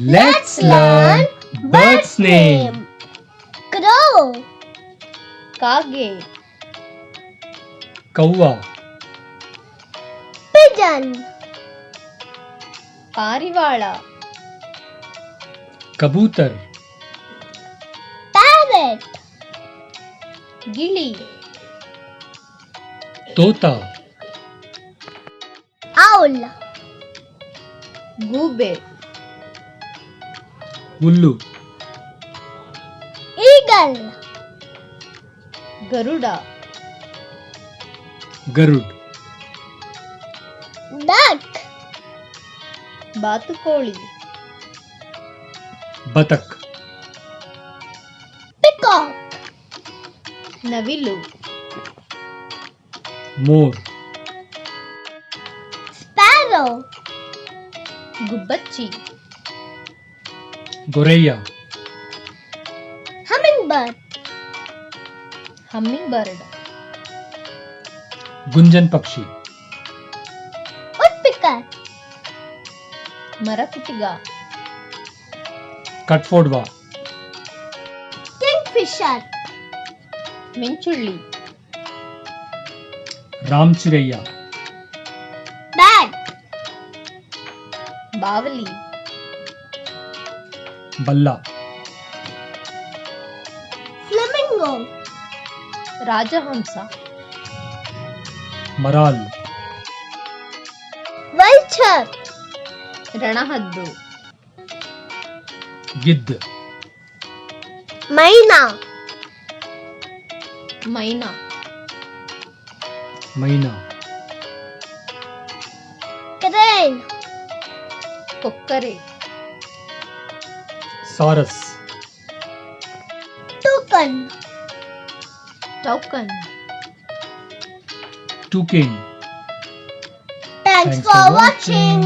Let's learn bird's name. Crow, ಕಾಗೆ, ಕವ್ವ, pigeon, ಪಾರಿವಾಳ, ಕಬೂತರ್, parrot, ಗಿಳಿ, ತೋತ, owl, ಗೂಬೆ, ಹುಲ್ಲು, eagle, ಗರುಡ, ಗರುಡ್, duck, ಬಾತುಕೋಳಿ, ಬತಕ್, peacock, ನವಿಲು, more, sparrow, ಗುಬ್ಬಚ್ಚಿ, ಗೊರಯ್ಯ, hummingbird, humming bird, Gunjan ಪಕ್ಷಿ, woodpecker, ಮರಕುಟಿಗ, ಕಟ್ಫೋಡ್ವ, kingfisher, ಮಿಂಚುಳ್ಳಿ, ರಾಮಚಿರಯ್ಯ, bat, ಬಾವಲಿ, ಬಲ್ಲ, flamingo, ರಾಜಹಂಸ, ಮರಾಲ್, vulture, ರಣಹದ್ದು, ಗಿದ್ದ್, myna, ಮೈನಾ, ಮೈನಾ, crane, ಕೊಕ್ಕರೆ, Saras, toucan, ಟೌಕನ್. ಟೂಕೇನ್. Thanks for watching.